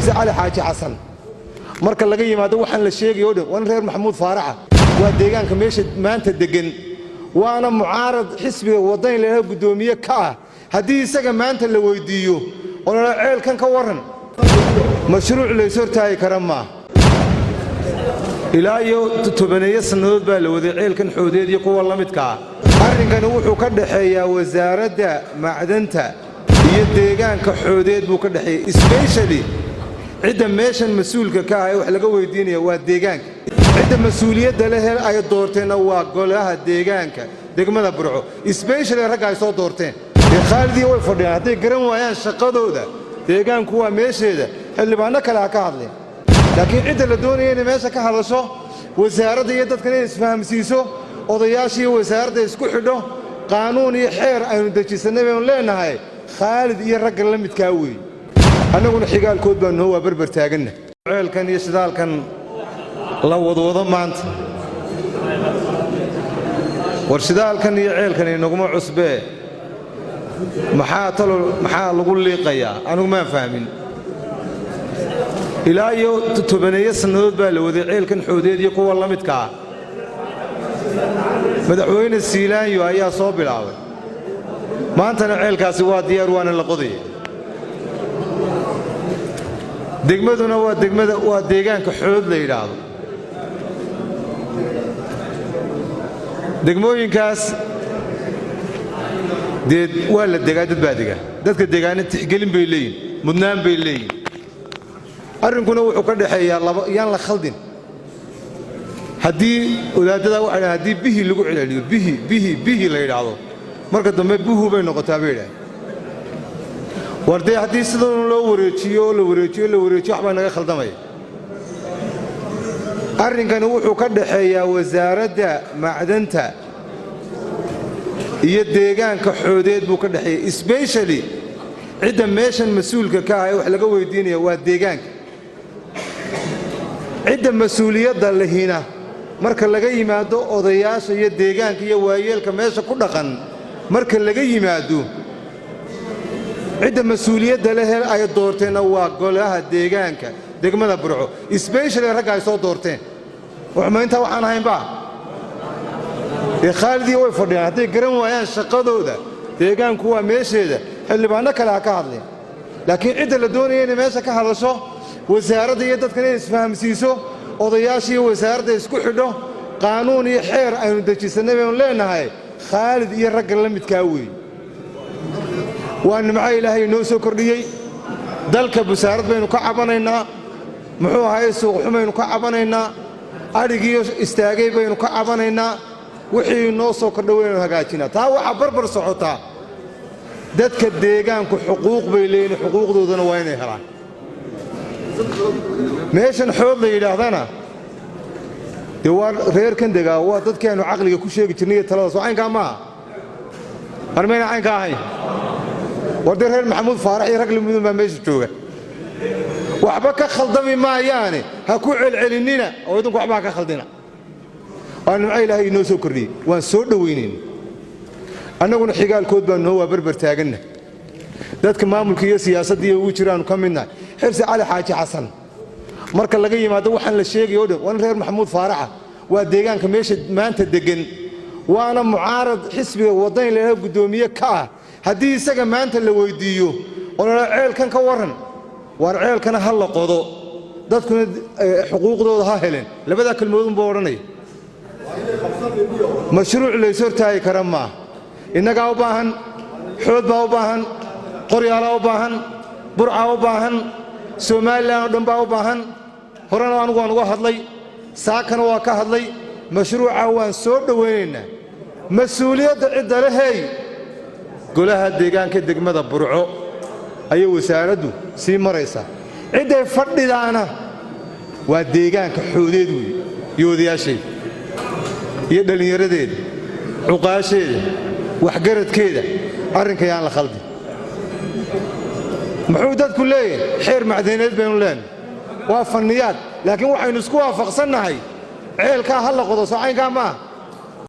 حرس علي حاجي حسن marka laga yimaado waxaan la sheegay oo dhan waan reer maxamuud faaraxa waa deegaanka meesha maanta degan waana mucaarad xisbiga wadan leeyahay gudoomiye ka ah hadii isaga maanta la weydiiyo oo la ceelkan ka waran mashruuc la sortaay karama ilaa iyo tobaneeyo sanadood baa la waday ceelkan xoodeed iyo kuwa la midka ah arrinkan wuxuu ka dhaxeeyaa wasaaradda macdanta iyo deegaanka xoodeed buu ka dhaxeeyay especially عدة ماشن مسؤول كاهي وحلقة ويدينيا والديجانك عدة مسؤولية دلها أي دورتين أو قولها الديجانك دقمنا برعو إسبيشل رجع يصوت دورتين خالدي ويفرد هذي قرن ويان شقدو ده ديجانك هو ماشي ده اللي بعنا كلا كهذي لكن عدة الدنيا اللي ماشى كهذا شو وزارة ديت كنا نسمع مسيسو وضياشي وزارة يسكحده قانون يحير أي ندشي سنة ولا نهاية خالد يرجع لم يتكوي أنا أقول حقال كود بأنه هو بربر تاجنا عيل كان يشتغل كان لوض وضمانت ورشدال كان يعيل كان ينقمع عصبه محال أقول لي قيا أنا ما فاهمين إلى يوم تبني السنود بالودي عيل كان حوديد يقوى الله متكع مدحوين السيلان يا صوب العوض ما أنت عيل كاسوات ديار وأنا القضية دقمدنا ودقان كحود ليراد دقموين كاس ديد ولا دقات بادقة دتك الدقان تحقلين بيلين مدنان بيلين أرنكنا وحكر حيا يلا خلدين هدي ولا تداو على هدي به اللي قاعد عليه به ليراد مركز دم به بين قتابيله وردي حديث لو وريتشيو حبنا خلدمي أرنكن وحو كدحيا وزارة معدنتا iyo deegaanka xoodeed buu ka dhaxeeyay especially cida meeshan mas'uulka ka ah wax laga weydiinayo waa deegaanka cida mas'uuliyadda lahina marka laga yimaado odayaasha iyo deegaanka iyo waayeelka meesha ku dhaqan marka laga yimaado عدة مسؤولية دلها أي دورتين أو قولها الديجانك دقمنا برعو إسبيشل رجع يصوت دورتين وما أنت وحنا هين بقى خالدي ويفرد هذي قرن ويان شقدو ده ديجانك هو ماشي ده اللي بعنا كلا كهذي لكن عدة الدنيا اللي ماشى كهذا شو وزارة ديت كنا نسمع مسيسو وضياشي وزارة يسكحده قانون يحير أي ندشي سنة ولا نهاية خالد يرجع لم يتكوي وأن معي إلهي نوسو كرديي دلك بسارد بينو كعبانينا محو هاي السوق حمينو كعبانينا أريجيو استاجي بينو كعبانينا وحي نوسو كردوينو هجاتينا تا وحبربر صعوتا دتك الديجان كحقوق بيلين حقوق دودنا وين هرا ماشن حوض إلى هذانا دوار غير كندقة وضد كانوا عقلي كل شيء جنيه ثلاثة وعين كمان أرمينا عين كاهي ودير هير محمود فارح يرجل من ما ماشي جوجا وحبك خلدمي ما يعني هكو علنينا او يدك وحبك خلدنا انا معي لهي نو سو كردي وان سو دوينين انغنا خيغال كود بان هو بربر تاغنا dadka maamulka iyo siyaasadda uu jiraan ka midna xirsi cali xaaji xasan marka laga yimaado waxaan la sheegay oo dhan waan reer maxamuud faaraxa waa deegaanka meesha maanta degan waana mucaarad xisbiga wadan leeyahay gudoomiye ka ah haddii isaga maanta la weydiiyo oo la ceelkan ka waran war ceelkana hal la qodo dadkuna xuquuqdooda ha heleen labada kalmood buu oranay mashruuc la sortaay karama inaga u baahan xood baa u baahan qoryaal u baahan burca u baahan Soomaaliland dhan baa u baahan horena anigu waan uga hadlay saakana waa ka hadlay mashruuca waan soo dhaweynaynaa mas'uuliyadda cid lahayd golaha deegaanka degmada burco ayay wasaaraddu sii maraysa ciday fadhidaana waa deegaanka xoodeed weey yoodiyaashay iyo dhalinyaradeeda cuqaasheeda waxgaradkeeda arrinka yaan la khaldi muxuu dadku leeyahay xeer macdaneed baynu leenahay waa fanniyaad laakiin waxaynu isku waafaqsanahay ceelka hal la qodo sacaynka ma